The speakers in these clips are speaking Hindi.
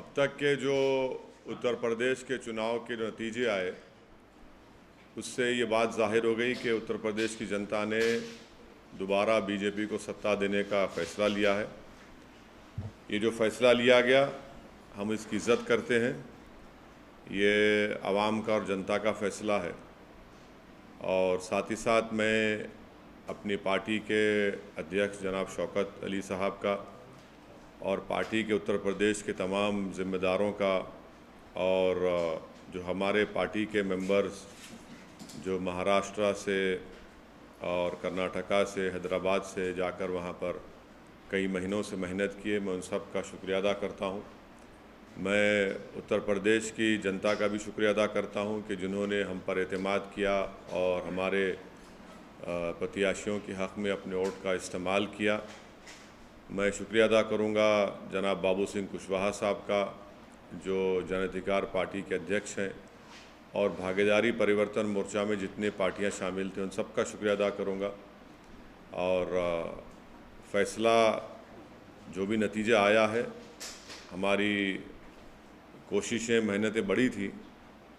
अब तक के जो उत्तर प्रदेश के चुनाव के नतीजे आए उससे ये बात जाहिर हो गई कि उत्तर प्रदेश की जनता ने दोबारा बीजेपी को सत्ता देने का फ़ैसला लिया है। ये जो फ़ैसला लिया गया हम इसकी इज़्ज़त करते हैं। ये आवाम का और जनता का फ़ैसला है और साथ ही साथ मैं अपनी पार्टी के अध्यक्ष जनाब शौकत अली साहब का और पार्टी के उत्तर प्रदेश के तमाम ज़िम्मेदारों का और जो हमारे पार्टी के मेंबर्स जो महाराष्ट्र से और कर्नाटका से हैदराबाद से जाकर वहाँ पर कई महीनों से मेहनत किए, मैं उन सब का शुक्रिया अदा करता हूँ। मैं उत्तर प्रदेश की जनता का भी शुक्रिया अदा करता हूँ कि जिन्होंने हम पर एतमाद किया और हमारे प्रत्याशियों के हक़ में अपने वोट का इस्तेमाल किया। मैं शुक्रिया अदा करूँगा जनाब बाबू सिंह कुशवाहा साहब का जो जन अधिकार पार्टी के अध्यक्ष हैं, और भागीदारी परिवर्तन मोर्चा में जितने पार्टियां शामिल थे उन सब का शुक्रिया अदा करूँगा। और फ़ैसला जो भी नतीजा आया है, हमारी कोशिशें मेहनतें बड़ी थी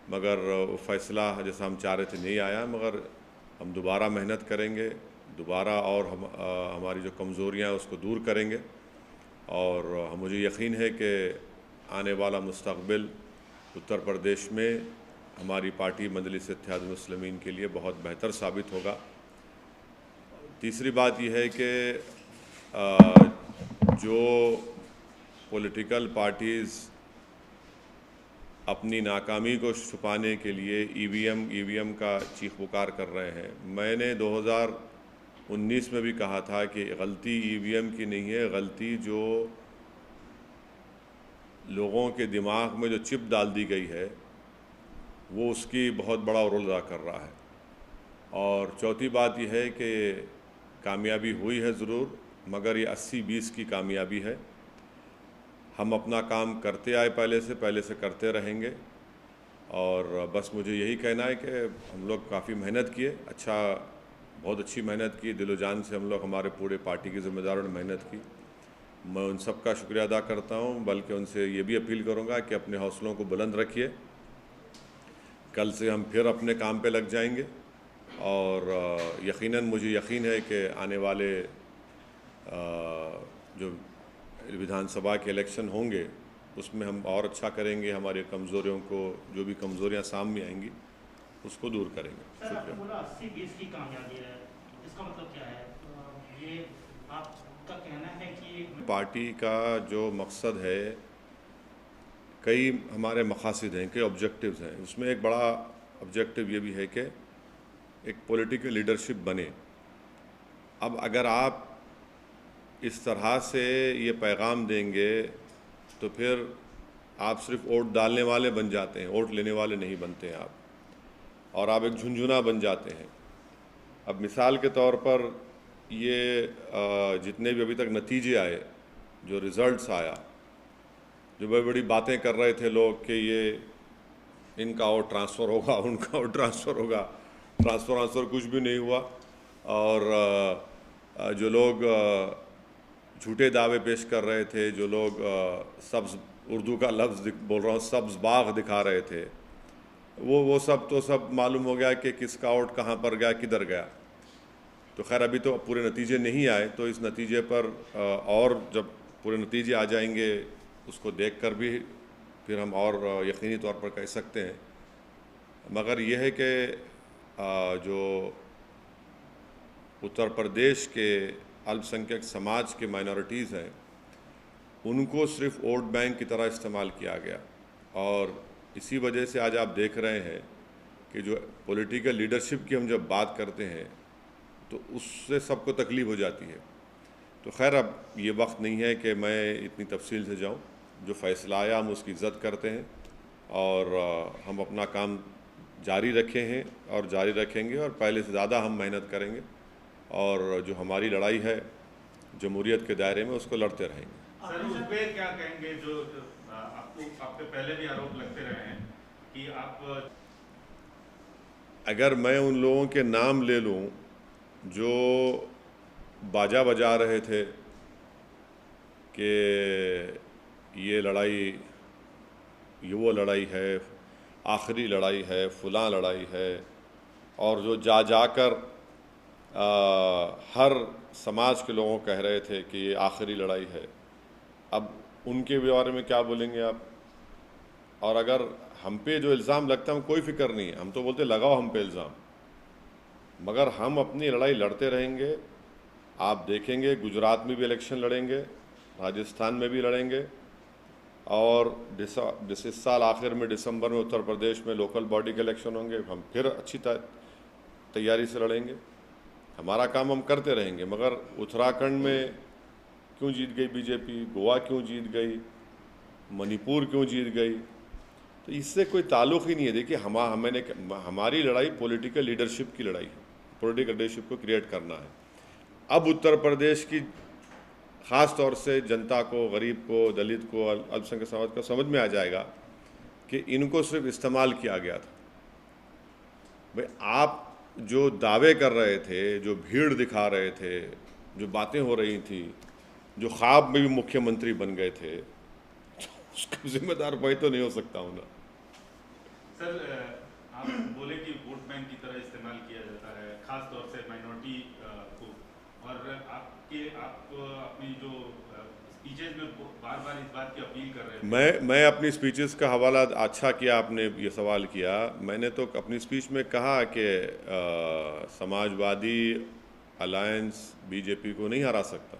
मगर वो फ़ैसला जैसा हम चाह रहे थे नहीं आया, मगर हम दोबारा मेहनत करेंगे, दोबारा और हमारी जो कमज़ोरियाँ हैं उसको दूर करेंगे और मुझे यकीन है कि आने वाला मुस्तक़बिल उत्तर प्रदेश में हमारी पार्टी मजलिस इत्तेहाद मुस्लिमीन के लिए बहुत बेहतर साबित होगा। तीसरी बात यह है कि जो पॉलिटिकल पार्टीज़ अपनी नाकामी को छुपाने के लिए ईवीएम का चीख पुकार कर रहे हैं, मैंने 2019 में भी कहा था कि गलती ईवीएम की नहीं है, गलती जो लोगों के दिमाग में जो चिप डाल दी गई है वो उसकी बहुत बड़ा रोल अदा कर रहा है। और चौथी बात यह है कि कामयाबी हुई है ज़रूर, मगर ये 80-20 की कामयाबी है। हम अपना काम करते आए, पहले से करते रहेंगे और बस मुझे यही कहना है कि हम लोग काफ़ी मेहनत किए, बहुत अच्छी मेहनत की, दिलो जान से हम लोग, हमारे पूरे पार्टी के ज़िम्मेदारों ने मेहनत की। मैं उन सब का शुक्रिया अदा करता हूँ, बल्कि उनसे ये भी अपील करूँगा कि अपने हौसलों को बुलंद रखिए। कल से हम फिर अपने काम पे लग जाएंगे और यकीनन मुझे यकीन है कि आने वाले जो विधानसभा के इलेक्शन होंगे उसमें हम और अच्छा करेंगे, हमारे कमज़ोरियों को, जो भी कमज़ोरियां सामने आएंगी उसको दूर करेंगे। सर, आपने बोला 80-20 की कामयाबी है, इसका मतलब क्या है? ये आपका कहना है कि पार्टी का जो मकसद है, कई हमारे मकासद हैं, कई ऑब्जेक्टिव्स हैं, उसमें एक बड़ा ऑब्जेक्टिव ये भी है कि एक पॉलिटिकल लीडरशिप बने। अब अगर आप इस तरह से ये पैगाम देंगे तो फिर आप सिर्फ वोट डालने वाले बन जाते हैं, वोट लेने वाले नहीं बनते हैं आप, और आप एक झुंझुना बन जाते हैं। अब मिसाल के तौर पर ये जितने भी अभी तक नतीजे आए, जो रिज़ल्ट्स आया, जो बड़ी बड़ी बातें कर रहे थे लोग कि ये इनका और ट्रांसफ़र होगा, उनका और ट्रांसफ़र होगा, ट्रांसफ़र कुछ भी नहीं हुआ। और जो लोग झूठे दावे पेश कर रहे थे, जो लोग सब्ज़, उर्दू का लफ्ज़ बोल रहा हूँ, सब्ज़ बाग दिखा रहे थे, वो सब तो सब मालूम हो गया कि किसका वोट कहाँ पर गया, किधर गया। तो खैर अभी तो पूरे नतीजे नहीं आए, तो इस नतीजे पर और जब पूरे नतीजे आ जाएंगे उसको देखकर भी फिर हम और यकीनी तौर पर कह सकते हैं। मगर यह है कि जो उत्तर प्रदेश के अल्पसंख्यक समाज के माइनॉरिटीज़ हैं उनको सिर्फ वोट बैंक की तरह इस्तेमाल किया गया, और इसी वजह से आज आप देख रहे हैं कि जो पॉलिटिकल लीडरशिप की हम जब बात करते हैं तो उससे सबको तकलीफ़ हो जाती है। तो खैर अब ये वक्त नहीं है कि मैं इतनी तफसील से जाऊं। जो फ़ैसला आया हम उसकी इज़्ज़त करते हैं और हम अपना काम जारी रखे हैं और जारी रखेंगे और पहले से ज़्यादा हम मेहनत करेंगे और जो हमारी लड़ाई है जमहूरियत के दायरे में उसको लड़ते रहेंगे। सर, उस पर क्या कहेंगे जो आपको, आप पे पहले भी आरोप लगते रहे हैं कि आप, अगर मैं उन लोगों के नाम ले लूं जो बाजा बजा रहे थे कि ये लड़ाई ये वो लड़ाई है, आखिरी लड़ाई है, फलां लड़ाई है, और जो जाकर हर समाज के लोगों को कह रहे थे कि ये आखिरी लड़ाई है। अब उनके बारे में क्या बोलेंगे आप? और अगर हम पे जो इल्ज़ाम लगता है, हम कोई फिक्र नहीं है, हम तो बोलते लगाओ हम पे इल्ज़ाम, मगर हम अपनी लड़ाई लड़ते रहेंगे। आप देखेंगे गुजरात में भी इलेक्शन लड़ेंगे, राजस्थान में भी लड़ेंगे, और इस साल आखिर में दिसंबर में उत्तर प्रदेश में लोकल बॉडी के इलेक्शन होंगे, हम फिर अच्छी तैयारी से लड़ेंगे। हमारा काम हम करते रहेंगे। मगर उत्तराखंड में क्यों जीत गई बीजेपी, गोवा क्यों जीत गई, मणिपुर क्यों जीत गई, तो इससे कोई ताल्लुक़ ही नहीं है। देखिए हमारी लड़ाई पॉलिटिकल लीडरशिप की लड़ाई है, पॉलिटिकल लीडरशिप को क्रिएट करना है। अब उत्तर प्रदेश की ख़ास तौर से जनता को, गरीब को, दलित को, अल्पसंख्यक समाज को समझ में आ जाएगा कि इनको सिर्फ इस्तेमाल किया गया था। भाई आप जो दावे कर रहे थे, जो भीड़ दिखा रहे थे, जो बातें हो रही थी, जो ख्वाब में भी मुख्यमंत्री बन गए थे, तो उसका जिम्मेदार मैं तो नहीं हो सकता हूँ ना। सर, आप बोले कि वोट बैंक की तरह इस्तेमाल किया जाता है, खास तौर से माइनॉरिटी को, और आप अपनी जो स्पीचेज में बार बार इस बात की अपील कर रहे थे। मैं अपनी स्पीचेस का हवाला, अच्छा किया आपने ये सवाल किया। मैंने तो अपनी स्पीच में कहा कि समाजवादी अलायंस बीजेपी को नहीं हरा सकता,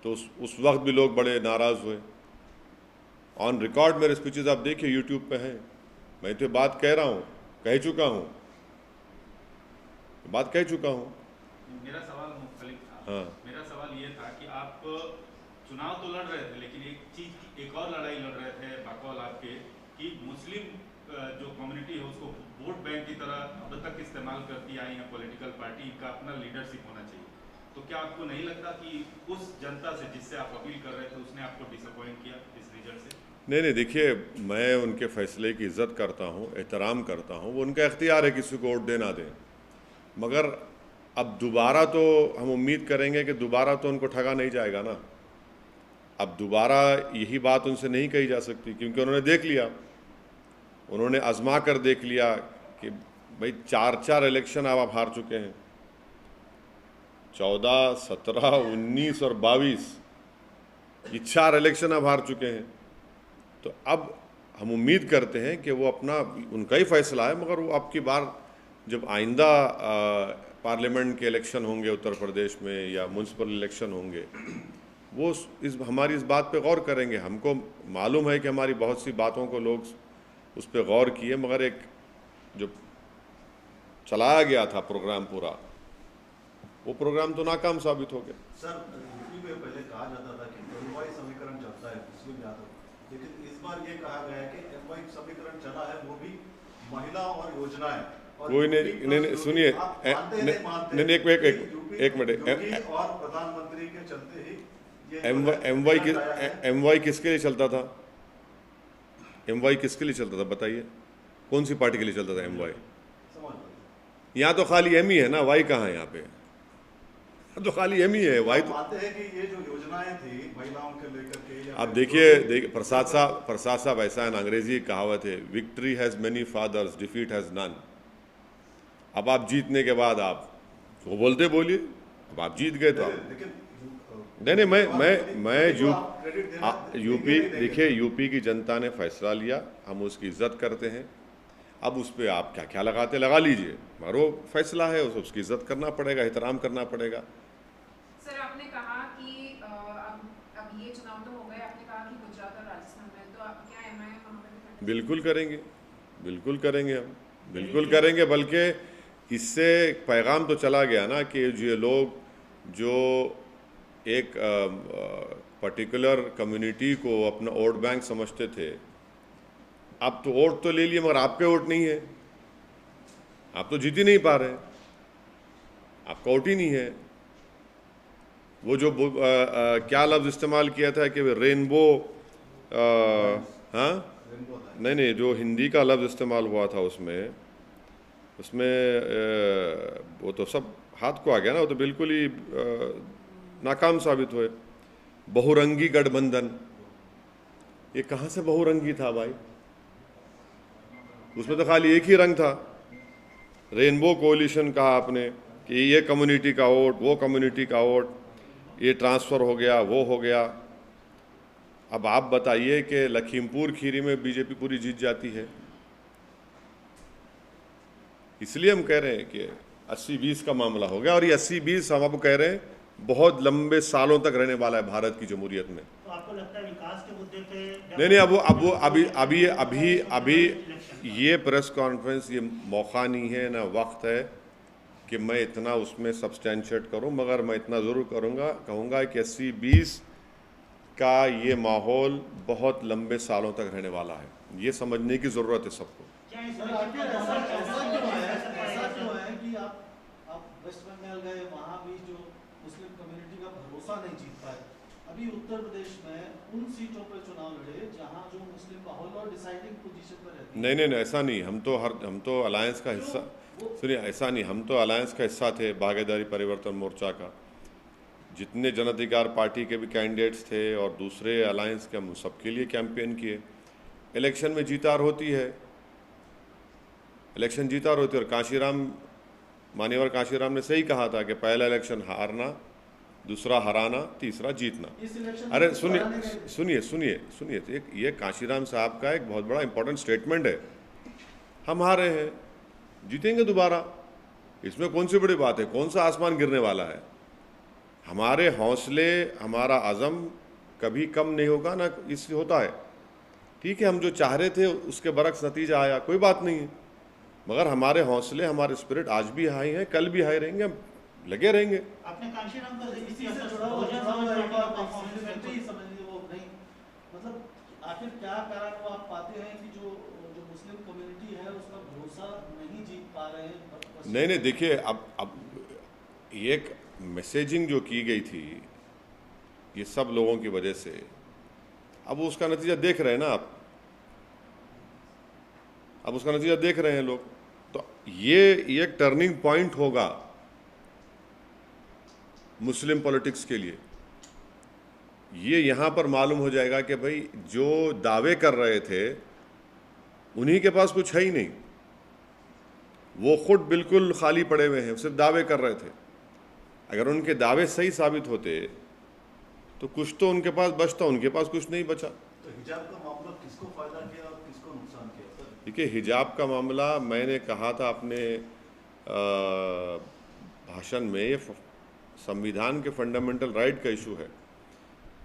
तो उस वक्त भी लोग बड़े नाराज़ हुए। ऑन रिकॉर्ड मेरे स्पीचेस आप देखिए, यूट्यूब पे हैं। मैं तो बात कह रहा हूँ, कह चुका हूँ, बात कह चुका हूँ। मेरा सवाल मुख्तलिफ था। हाँ, मेरा सवाल ये था कि आप चुनाव तो लड़ रहे थे, लेकिन एक और लड़ाई लड़ रहे थे बकौल आपके कि मुस्लिम जो कम्युनिटी है उसको वोट बैंक की तरह अब तक इस्तेमाल करती आई है पॉलिटिकल पार्टी, का अपना लीडरशिप होना चाहिए। तो क्या आपको नहीं लगता कि उस जनता से जिससे आप अपील कर रहे थे उसने आपको डिसअपॉइंट किया इस रिजल्ट से? नहीं, देखिए मैं उनके फैसले की इज़्ज़त करता हूँ, एहतराम करता हूँ, वो उनका इख्तियार है किसी को वोट देना दें। मगर अब दोबारा तो हम उम्मीद करेंगे कि दोबारा तो उनको ठगा नहीं जाएगा ना। अब दोबारा यही बात उनसे नहीं कही जा सकती, क्योंकि उन्होंने देख लिया, उन्होंने आजमा कर देख लिया कि भाई 4 इलेक्शन अब आप हार चुके हैं, 14, 17, 19 और 22, ये 4 इलेक्शन अब हार चुके हैं। तो अब हम उम्मीद करते हैं कि वो अपना, उनका ही फैसला है, मगर वो अब की बार जब आइंदा पार्लियामेंट के इलेक्शन होंगे उत्तर प्रदेश में या म्यूनसिपल इलेक्शन होंगे, वो हमारी इस बात पे गौर करेंगे। हमको मालूम है कि हमारी बहुत सी बातों को लोग उस पर गौर किए, मगर एक जो चलाया गया था प्रोग्राम पूरा, वो प्रोग्राम तो नाकाम साबित हो गया। सर, यूपी में पहले कहा जाता था कि एमवाई समीकरण चलता है, इसमें याद हो, लेकिन इस बार ये कहा गया है कि एमवाई समीकरण चला है वो भी महिला और योजनाएं। कोई नहीं, सुनिए, नहीं, एक मिनट, और प्रधानमंत्री के चलते ही एमवाई किसके लिए चलता था? एमवाई किसके लिए चलता था बताइए? कौन सी पार्टी के लिए चलता था एमवाई? यहाँ तो खाली एम ही है ना, वाई कहाँ है यहाँ पे? तो खाली एम ही है, वाई तो मानते हैं कि ये जो योजनाएं थी महिलाओं के लेकर के। अब देखिए प्रसाद साहब ऐसा है ना, अंग्रेजी कहावत है, victory has many fathers, defeat has none. अब आप जीतने के बाद आप वो बोलते बोलिए, अब आप जीत गए तो आप नहीं, मैं यूपी, देखिए यूपी की जनता ने फैसला लिया, हम उसकी इज्जत करते हैं। अब उस पर आप क्या क्या लगाते लगा लीजिए, मगर वो फैसला है, उसकी इज्जत करना पड़ेगा, एहतराम करना पड़ेगा। सर, आपने कहा कि अब ये चुनाव तो हो गए, आपने कहा कि गुजरात और राजस्थान में, तो आप क्या एमआईएम वहाँ पे? बिल्कुल करेंगे, बिल्कुल करेंगे, हम बिल्कुल करेंगे। बल्कि इससे पैगाम तो चला गया ना कि ये लोग जो एक पर्टिकुलर कम्युनिटी को अपना वोट बैंक समझते थे, अब तो वोट तो ले लिए, मगर आपके वोट नहीं है, आप तो जीत ही नहीं पा रहे, आपका वोट ही नहीं है। वो जो क्या लफ्ज़ इस्तेमाल किया था कि रेनबो, हाँ नहीं, जो हिंदी का लफ्ज़ इस्तेमाल हुआ था उसमें वो तो सब हाथ को आ गया ना, वो तो बिल्कुल ही नाकाम साबित हुए। बहुरंगी गठबंधन, ये कहाँ से बहुरंगी था भाई? उसमें तो खाली एक ही रंग था। रेनबो कोलिशन कहा आपने कि ये कम्युनिटी का वोट, वो कम्युनिटी का वोट, ये ट्रांसफ़र हो गया, वो हो गया। अब आप बताइए कि लखीमपुर खीरी में बीजेपी पूरी जीत जाती है। इसलिए हम कह रहे हैं कि 80-20 का मामला हो गया, और ये 80-20 हम आपको कह रहे हैं बहुत लंबे सालों तक रहने वाला है भारत की जमहूरियत में। तो आपको लगता है विकास के मुद्दे पे नहीं, अभी ये प्रेस कॉन्फ्रेंस ये मौका नहीं है ना वक्त है कि मैं इतना उसमें सब्सटेंशिएट करूं, मगर मैं इतना ज़रूर कहूँगा कि 80-20 का ये माहौल बहुत लंबे सालों तक रहने वाला है। ये समझने की ज़रूरत है सबको। क्या इस सर, आखिर ऐसा क्यों है कि आप वेस्ट बंगाल गए, वहाँ भी जो मुस्लिम कम्युनिटी का भरोसा नहीं जीत पाए। अभी उत्तर प्रदेश में उन सीटों पर चुनाव लड़े जहाँ जो मुस्लिम माहौल और डिसाइडिंग पोजीशन पर रहते हैं। नहीं, ऐसा नहीं। हम तो अलायंस का हिस्सा, सुनिए, ऐसा नहीं, हम तो अलायंस का हिस्सा थे, भागीदारी परिवर्तन मोर्चा का। जितने जन अधिकार पार्टी के भी कैंडिडेट्स थे और दूसरे अलायंस के, हम सबके लिए कैंपेन किए। इलेक्शन में जीत हार होती है, इलेक्शन जीत हार होती है। और काशीराम, मान्यवर काशीराम ने सही कहा था कि पहला इलेक्शन हारना, दूसरा हराना, तीसरा जीतना। अरे सुनिए, ये काशीराम साहब का एक बहुत बड़ा इंपॉर्टेंट स्टेटमेंट है। हम हारे हैं, जीतेंगे दोबारा, इसमें कौन सी बड़ी बात है? कौन सा आसमान गिरने वाला है? हमारे हौसले, हमारा अज़म कभी कम नहीं होगा ना, इससे होता है। ठीक है, हम जो चाह रहे थे उसके बरक्स नतीजा आया, कोई बात नहीं है, मगर हमारे हौसले, हमारे स्पिरिट आज भी हाई हैं, कल भी हाई रहेंगे, हम लगे रहेंगे। आपने कांशीराम का इसी से जुड़ा हुआ मतलब आखिर क्या कारण वो आप पाते हैं कि जो मुस्लिम कम्युनिटी है उसका भरोसा नहीं जीत पा रहे हैं? नहीं, देखिए, अब एक मैसेजिंग जो की गई थी ये सब लोगों की वजह से, अब उसका नतीजा देख रहे हैं ना आप, अब उसका नतीजा देख रहे हैं लोग। तो ये एक टर्निंग पॉइंट होगा मुस्लिम पॉलिटिक्स के लिए। ये यहाँ पर मालूम हो जाएगा कि भाई जो दावे कर रहे थे उन्हीं के पास कुछ है ही नहीं, वो खुद बिल्कुल खाली पड़े हुए हैं, सिर्फ दावे कर रहे थे। अगर उनके दावे सही साबित होते तो कुछ तो उनके पास बचता, उनके पास कुछ नहीं बचा। तो हिजाब का मामला किसको फायदा किया और किसको नुकसान किया? देखिए, हिजाब का मामला मैंने कहा था अपने भाषण में, ये संविधान के फंडामेंटल राइट का इशू है।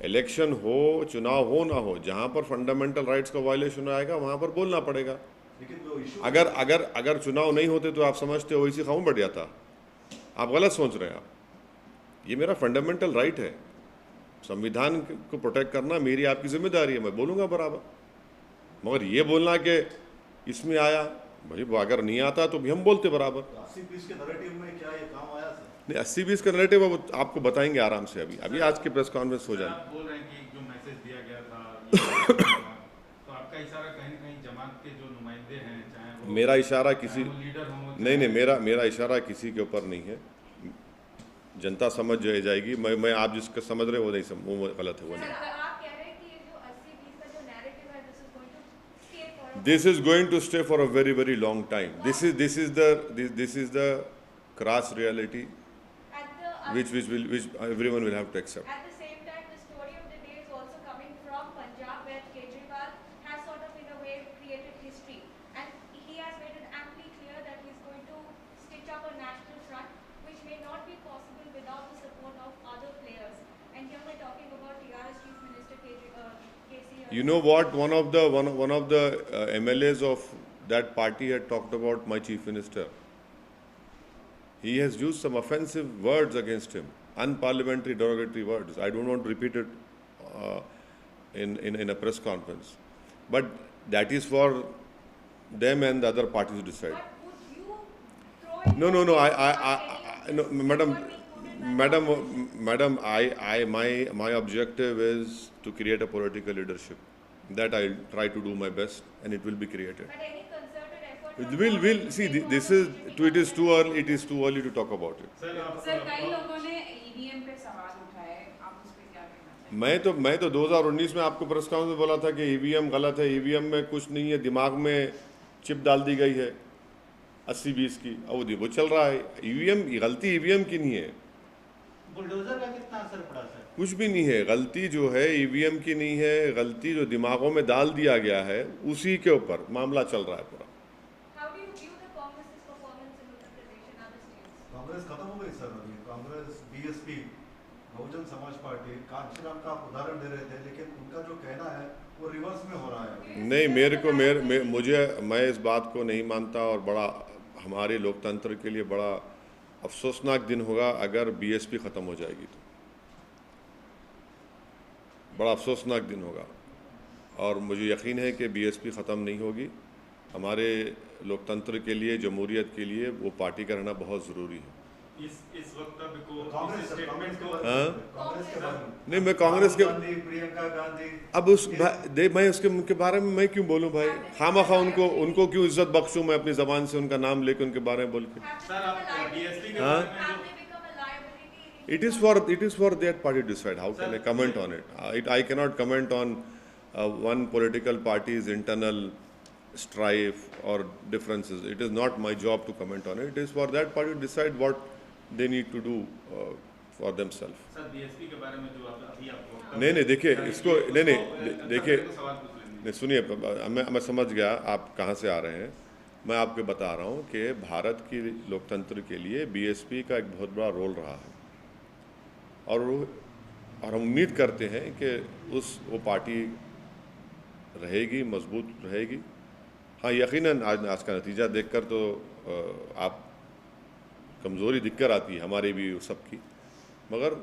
इलेक्शन हो, चुनाव हो ना हो, जहाँ पर फंडामेंटल राइट्स का वायलेशन आएगा वहाँ पर बोलना पड़ेगा। लेकिन वो इशू अगर चुनाव नहीं होते तो आप समझते हो इसी खाऊं बढ़ जाता। आप गलत सोच रहे हैं। आप, ये मेरा फंडामेंटल राइट है, संविधान को प्रोटेक्ट करना मेरी आपकी जिम्मेदारी है, मैं बोलूँगा बराबर। मगर ये बोलना कि इसमें आया, भाई अगर नहीं आता तो भी हम बोलते बराबर। 80-20 के नैरेटिव में क्या ये काम आया सर? नहीं, 80-20 का नैरेटिव अब आपको बताएंगे आराम से, अभी आज की प्रेस कॉन्फ्रेंस हो जाए। आप बोल रहे हैं कि जो मैसेज दिया गया था तो आपका इशारा कहीं न कहीं जमात के जो नुमाइंदे हैं, चाहे वो मेरा इशारा किसी, लीडर हो, नहीं, मेरा इशारा किसी के ऊपर नहीं है। जनता समझ जाएगी। मैं आप जिसका समझ रहे हो वो नहीं, वो गलत है, वो नहीं। आप कह रहे हैं कि ये जो 80-20 का जो नैरेटिव है, This is going to stay for a very, very long time. This is the crass reality which everyone will have to accept. At the same time, the story of the day is also coming from Punjab, where Kejriwal has sort of in a way created history, and he has made it amply clear that he is going to stitch up a national front, which may not be possible without the support of other players. And here we're talking about TRS Chief Minister KC. You know what? One of the MLAs of that party had talked about my chief minister. He has used some offensive words against him, unparliamentary, derogatory words. I don't want to repeat it in a press conference, but that is for them and the other parties to decide. But would you throw in No. No, madam. My objective is to create a political leadership. That I'll try to do my best, and it will be created. but any concerted effort? We'll see. It is too early. It is too early to talk about it. Sir आप सर, कई लोगों ने ईवीएम पे सवाल उठाए, आप उस पे क्या कहना मैं तो 2019 में आपको प्रेस कॉन्फ्रेंस में बोला था कि ईवीएम गलत है, ईवीएम में कुछ नहीं है, दिमाग में चिप डाल दी गई है 80-20 की, अब वो चल रहा है। ईवीएम गलती ईवीएम की नहीं है, बुलडोजर का कितना असर पड़ा सर? कुछ भी नहीं है। गलती जो है ईवीएम की नहीं है, गलती जो दिमागों में डाल दिया गया है उसी के ऊपर मामला चल रहा है पूरा। How do you view the Congress's performance in Uttar Pradesh and other states? Congress खत्म हो गई सर। अभी कांग्रेस, बीएसपी, बहुजन समाज पार्टी, कांशीराम का आप उदाहरण दे रहे थे, लेकिन उनका जो कहना है वो रिवर्स में हो रहा है। नहीं, मैं इस बात को नहीं मानता, और बड़ा हमारे लोकतंत्र के लिए बड़ा अफसोसनाक दिन होगा अगर बीएसपी ख़त्म हो जाएगी, तो बड़ा अफसोसनाक दिन होगा। और मुझे यकीन है कि बीएसपी ख़त्म नहीं होगी। हमारे लोकतंत्र के लिए, जमहूरियत के लिए वो पार्टी का रहना बहुत ज़रूरी है। इस वक्तव्य को, कांग्रेस इस स्टेटमेंट को, कांग्रेस के बारे में नहीं, मैं कांग्रेस के गांधी, प्रियंका गांधी, अब मैं उसके उनके बारे में मैं क्यों बोलूं भाई, खामखा उनको क्यों इज्जत बख्शूं मैं अपनी ज़बान से उनका नाम लेके उनके बारे में बोल के। सर आप बीएसपी के हाँ? बारे में Have they become a liability? It is for that party to decide. How can I comment on it? I cannot comment on one political party's internal strife or differences. It is not my job to comment on it. It is for that party to decide what they need to do for themselves. Sir BSP के बारे में जो अभी आपको नहीं देखिए इसको नहीं देखिए सवाल पूछ लेंगे। नहीं सुनिए, मैं समझ गया आप कहाँ से आ रहे हैं। मैं आपको बता रहा हूँ कि भारत की लोकतंत्र के लिए बीएसपी का एक बहुत बड़ा रोल रहा है, और हम उम्मीद करते हैं कि वो पार्टी रहेगी, मजबूत रहेगी। हाँ, यकीनन आज का नतीजा देखकर तो आप कमज़ोरी दिखकर आती है हमारी भी सबकी, मगर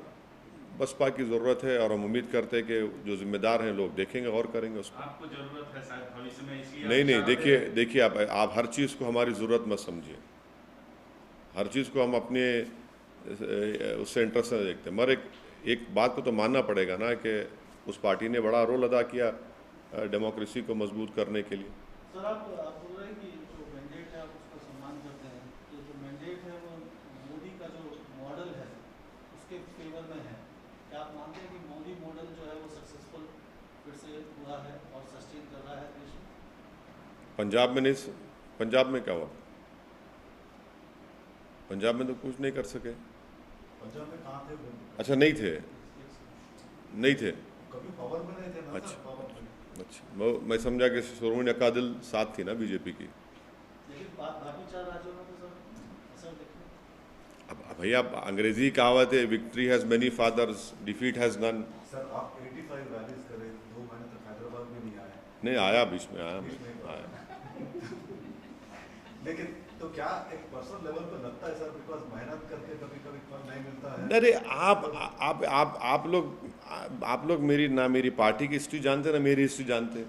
बसपा की ज़रूरत है, और हम उम्मीद करते हैं कि जो जिम्मेदार हैं लोग देखेंगे और करेंगे उसको। आपको जरूरत है शायद भविष्य में, इसलिए नहीं, देखिए आप हर चीज़ को हमारी ज़रूरत मत समझिए। हर चीज़ को हम अपने उससे इंटरेस्ट से देखते हैं, मगर एक बात को तो मानना पड़ेगा ना कि उस पार्टी ने बड़ा रोल अदा किया डेमोक्रेसी को मजबूत करने के लिए। सर आप बोल रहे हैं कि जो मैंडेट है आप उसका सम्मान करते हैं, तो जो मैंडेट है वो मोदी का जो मॉडल है उसके फेवर में है। क्या आप मानते हैं कि मोदी मॉडल जो है वो सक्सेसफुल फिर से हुआ है और सस्टेन कर रहा है देश में? पंजाब में नहीं, पंजाब में क्या हुआ? पंजाब में तो कुछ नहीं कर सके। पंजाब में कहाँ थे वो? अच्छा, नहीं थे कभी पावर में नहीं थे ना। अच्छा। सर, पावर में। अच्छा, मैं समझा कि शिरोमणि अकाली दल साथ थी ना बीजेपी की। लेकिन बाकी 4 राज्यों में तो सर असर देखिए। अब भैया अंग्रेजी कहावत है, victory has many fathers, defeat has none. Sir आप 85 रैलीज करे, 2 महीने तक हैदराबाद में नहीं आए। नहीं आया, बीच में आया। लेकिन तो क्या एक पर्सनल लेवल पे लगता है सर, बिकॉज मेहनत करके कभी कभी फल नहीं मिलता है। अरे आप लोग मेरी पार्टी की हिस्ट्री जानते ना मेरी हिस्ट्री जानते।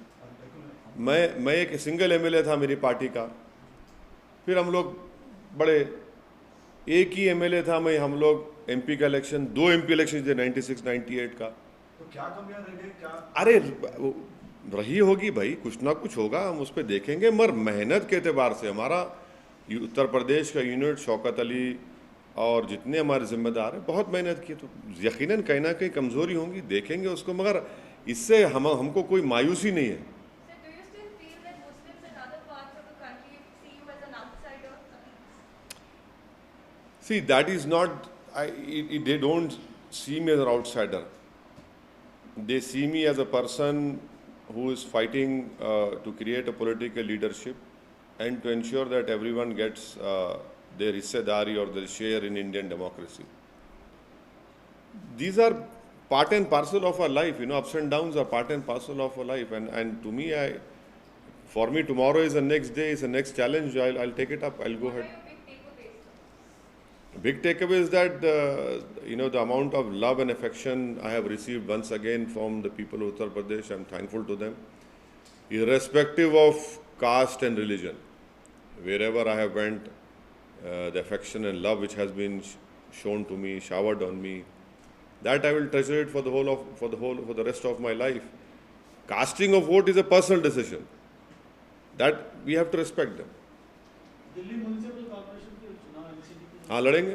मैं एक सिंगल एमएलए था मेरी पार्टी का, फिर हम लोग बड़े, एक ही एमएलए था मैं, हम लोग एमपी का इलेक्शन, 2 एमपी इलेक्शन थे 96-98 का। तो क्या कमियां रह गई? क्या अरे रही होगी भाई, कुछ ना कुछ होगा, हम उस पर देखेंगे, मगर मेहनत के एतबार से हमारा उत्तर प्रदेश का यूनिट, शौकत अली और जितने हमारे जिम्मेदार हैं बहुत मेहनत की, तो यकीनन कहीं ना कहीं कमज़ोरी होंगी, देखेंगे उसको, मगर इससे हमको कोई मायूसी नहीं है। Sir, do you still feel that Muslims in other parts of the country see you as an outsider? See, that is not, they don't see me as an outsider. They see me as a person who is fighting to create a political leadership and to ensure that everyone gets their hissedari or their share in Indian democracy. These are part and parcel of our life, ups and downs are part and parcel of our life, and to me, for me tomorrow is the next day, is the next challenge. I'll take it up. I'll go ahead. Big takeaway is that the amount of love and affection I have received once again from the people of Uttar Pradesh. I'm thankful to them, irrespective of caste and religion. Wherever I have went, the affection and love which has been shown to me, showered on me, that I will treasure it for the rest of my life. Casting of vote is a personal decision. That we have to respect them. Delhi municipal corporation के चुनाव एमसीडी के हाँ लड़ेंगे,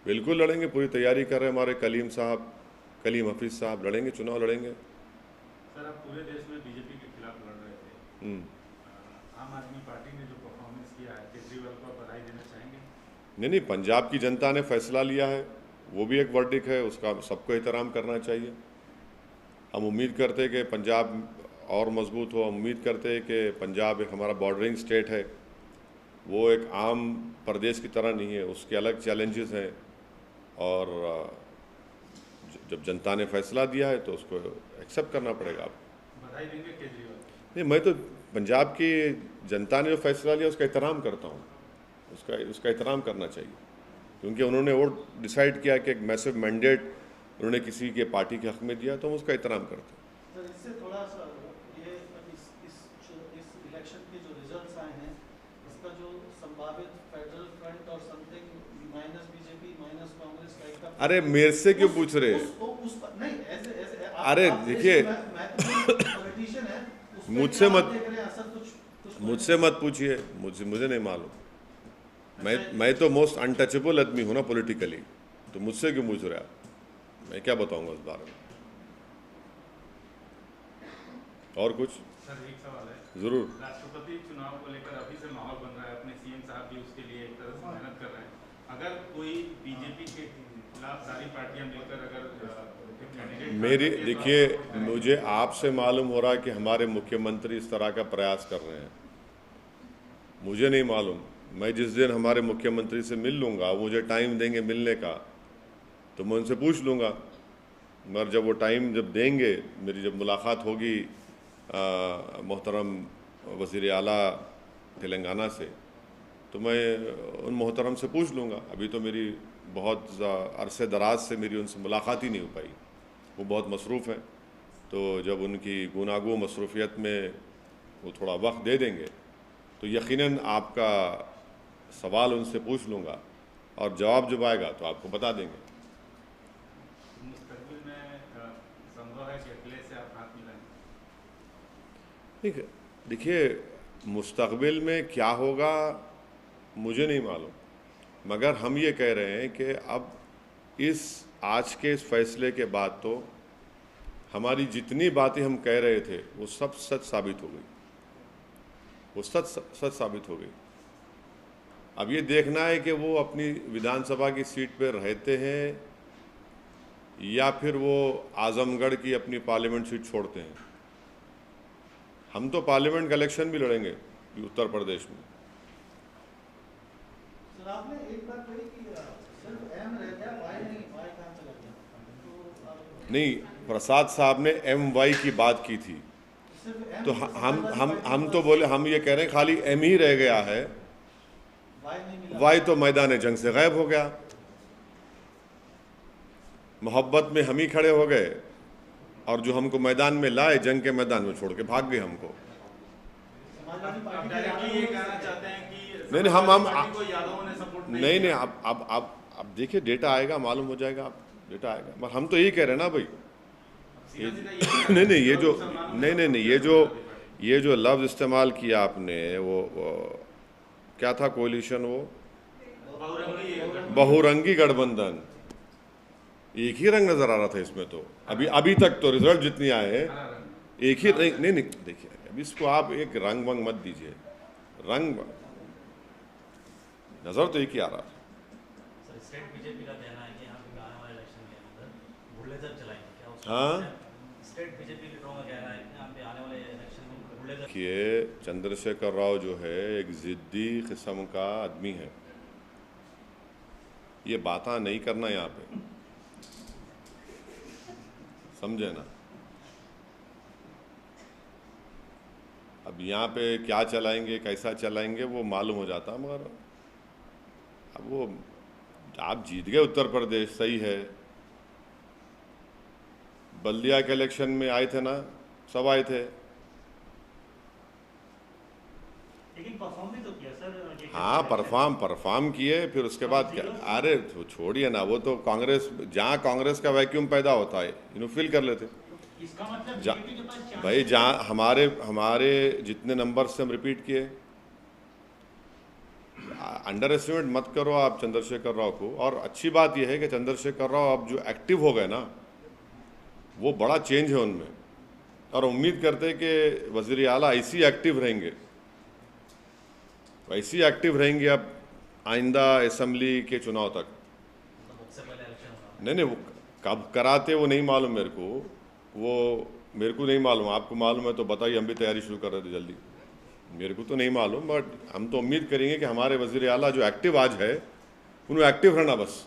बिल्कुल लड़ेंगे, पूरी तैयारी कर रहे हैं हमारे कलीम साहब कलीम हफीज़ साहब लड़ेंगे, चुनाव लड़ेंगे। सर, आप पूरे देश में बीजेपी के खिलाफ लड़ रहे थे। आम आदमी पार्टी ने जो परफॉर्मेंस किया है, केजरीवाल को आप बधाई देना चाहेंगे? नहीं, पंजाब की जनता ने फैसला लिया है, वो भी एक वर्डिक्ट है, उसका सबको एहतराम करना चाहिए। हम उम्मीद करते हैं कि पंजाब और मजबूत हो। हम उम्मीद करते हैं कि पंजाब एक हमारा बॉर्डरिंग स्टेट है, वो एक आम प्रदेश की तरह नहीं है, उसके अलग चैलेंजेस हैं। और जब जनता ने फैसला दिया है तो उसको एक्सेप्ट करना पड़ेगा। आप बधाई देंगे केजरीवाल? नहीं, मैं तो पंजाब की जनता ने जो फैसला लिया उसका एहतराम करता हूँ, उसका एहतराम करना चाहिए, क्योंकि उन्होंने वो डिसाइड किया कि एक मैसिव मैंडेट उन्होंने किसी के पार्टी के हक में दिया, तो हम उसका एहतराम करते हैं। सर, इससे थोड़ा सा ये इस इलेक्शन के जो रिजल्ट्स आए हैं, इसका जो संभावित फेडरल फ्रंट और something minus BJP minus Congress का एक, अरे मेरे से क्यों पूछ रहे हैं? नहीं, ऐसे अरे देखिए, पॉलिटिशियन है, मुझसे मत कुछ मुझसे मत पूछिए, मुझे नहीं मालूम। मैं तो मोस्ट अनटचेबल आदमी हूँ ना पॉलिटिकली, तो मुझसे क्यों पूछ रहे आप? मैं क्या बताऊंगा इस बारे में? और कुछ? सर, एक सवाल है। जरूर। राष्ट्रपति चुनाव को लेकर अभी से माहौल बन रहा है, अपने सीएम साहब भी उसके लिए एक तरह से मेहनत कर रहे हैं। अगर कोई बीजेपी के खिलाफ सारी पार्टियां मिलकर अगर मेरी देखिए, मुझे आपसे मालूम हो रहा है कि हमारे मुख्यमंत्री इस तरह का प्रयास कर रहे हैं, मुझे नहीं मालूम। मैं जिस दिन हमारे मुख्यमंत्री से मिल लूँगा, मुझे टाइम देंगे मिलने का, तो मैं उनसे पूछ लूँगा। मगर जब वो टाइम जब देंगे, मेरी जब मुलाकात होगी मोहतरम वज़ीर आला तेलंगाना से, तो मैं उन मोहतरम से पूछ लूँगा। अभी तो मेरी बहुत अरसे दराज से मेरी उनसे मुलाकात ही नहीं हो पाई, वो बहुत मसरूफ़ हैं। तो जब उनकी गुनागो मसरूफियत में वो थोड़ा वक्त दे देंगे, तो यकीनन आपका सवाल उनसे पूछ लूँगा, और जवाब जब आएगा तो आपको बता देंगे। मुस्तकबिल में संभव है कि अखिलेश से आप हाथ मिलाएं? ठीक है, देखिए, मुस्तकबिल में क्या होगा मुझे नहीं मालूम, मगर हम ये कह रहे हैं कि अब आज के इस फैसले के बाद तो हमारी जितनी बातें हम कह रहे थे वो सब सच साबित हो गई, वो सच साबित हो गई। अब ये देखना है कि वो अपनी विधानसभा की सीट पर रहते हैं या फिर वो आजमगढ़ की अपनी पार्लियामेंट सीट छोड़ते हैं। हम तो पार्लियामेंट का इलेक्शन भी लड़ेंगे उत्तर प्रदेश में। सर, आपने एक बात कही कि सिर्फ एम रह गया, वाई नहीं, वाई कहाँ चला गया? नहीं, प्रसाद साहब ने MY की बात की थी, सिर्फ एम, तो हम तो बोले, हम ये कह रहे हैं खाली M ही रह गया है, वाई नहीं मिला। वाई तो मैदान जंग से गायब हो गया। मोहब्बत में हम ही खड़े हो गए, और जो हमको मैदान में लाए, जंग के मैदान में छोड़ के भाग गए हमको। समाजवादी आप पार्टी के डायरेक्टली ये कहना चाहते हैं कि नहीं, समाजवादी पार्टी को यादवों ने सपोर्ट नहीं, अब देखिए, डेटा आएगा, मालूम हो जाएगा, आप डेटा आएगा। मगर हम तो यही कह रहे हैं ना भाई, नहीं, ये जो लफ्ज़ इस्तेमाल किया आपने, वो क्या था कोalition, वो बहुरंगी गठबंधन, एक ही रंग नजर आ रहा था इसमें। तो अभी तक तो रिजल्ट जितनी आए हैं एक ही नहीं, देखिए, अभी इसको आप एक रंग वंग मत दीजिए, रंग नजर तो एक ही आ रहा था। सर, स्टेट बीजेपी का कहना है कि यहाँ पे आने वाले इलेक्शन के अंदर बुलडोजर चलाएंगे, क्या उसका? हाँ, स्टेट बीजेपी लीडरों का कहना है कि यहाँ पे आने वाले इलेक्शन में बुलडोजर। देखिए, चंद्रशेखर राव जो है एक ज़िद्दी किस्म का आदमी है, ये बातें नहीं करना यहाँ पे, समझे ना। अब यहाँ पे क्या चलाएंगे, कैसा चलाएंगे, वो मालूम हो जाता। मगर अब वो आप जीत गए उत्तर प्रदेश, सही है। बल्दिया के इलेक्शन में आए थे ना, सब आए थे। लेकिन परफॉर्म भी तो किया सर। हाँ, परफॉर्म किए, फिर उसके बाद क्या? अरे तो छोड़िए ना, वो तो कांग्रेस, जहाँ कांग्रेस का वैक्यूम पैदा होता है फिल कर लेते। इसका मतलब बीजेपी के पास चांस भाई, जहाँ हमारे जितने नंबर से हम रिपीट किए, अंडर एस्टिमेट मत करो आप चंद्रशेखर राव को। और अच्छी बात यह है कि चंद्रशेखर राव अब जो एक्टिव हो गए ना, वो बड़ा चेंज है उनमें, और उम्मीद करते हैं कि वज़ीर आला ऐसी एक्टिव रहेंगे, ऐसी एक्टिव रहेंगे अब आइंदा असम्बली के चुनाव तक। मतलब उससे पहले इलेक्शन होगा। नहीं, वो कब कराते वो नहीं मालूम मेरे को, वो मेरे को नहीं मालूम, आपको मालूम है तो बताइए, हम भी तैयारी शुरू कर रहे थे जल्दी। मेरे को तो नहीं मालूम, बट हम तो उम्मीद करेंगे कि हमारे वज़ीर आला जो एक्टिव आज है, उन्हें एक्टिव रहना, बस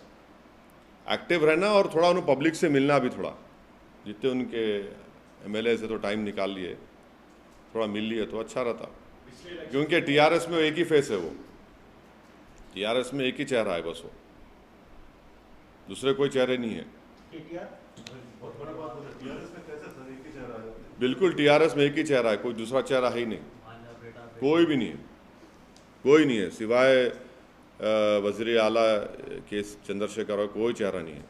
एक्टिव रहना, और थोड़ा उन्हें पब्लिक से मिलना भी, थोड़ा जितने उनके MLA से तो टाइम निकाल लिए, थोड़ा मिल लिए तो अच्छा रहता, क्योंकि TRS में एक ही फेस है, वो TRS में एक ही चेहरा है बस, वो दूसरे कोई चेहरे नहीं है। बहुत बड़ी बात है, टीआरएस में कैसे सर एक ही चेहरा है? बिल्कुल TRS में एक ही चेहरा है, कोई दूसरा चेहरा है ही नहीं, कोई भी नहीं है, कोई नहीं है, सिवाय वज़ीर आला के चंद्रशेखर और कोई चेहरा नहीं है।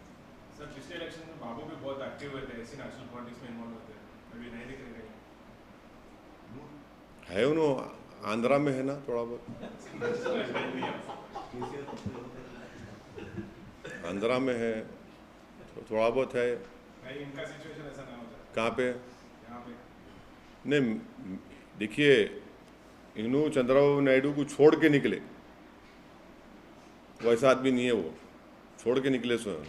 सर पिछले इलेक्शन में बाबू भी बहुत एक्टिव हुए थे, ऐसी नेशनल पॉलिटिक्स में इन्वॉल्व होते हैं, अभी नहीं दिख रहे कहीं। है उन्होंने आंध्रा में है ना थोड़ा बहुत, आंध्रा में है थोड़ा बहुत है। नहीं, इनका सिचुएशन ऐसा ना हो जाए। कहाँ पे? यहाँ पे नहीं, देखिए, इन्हों चंद्रबाबू नायडू को छोड़ के निकले, वैसा आदमी नहीं है वो, छोड़ के निकले स्वयं।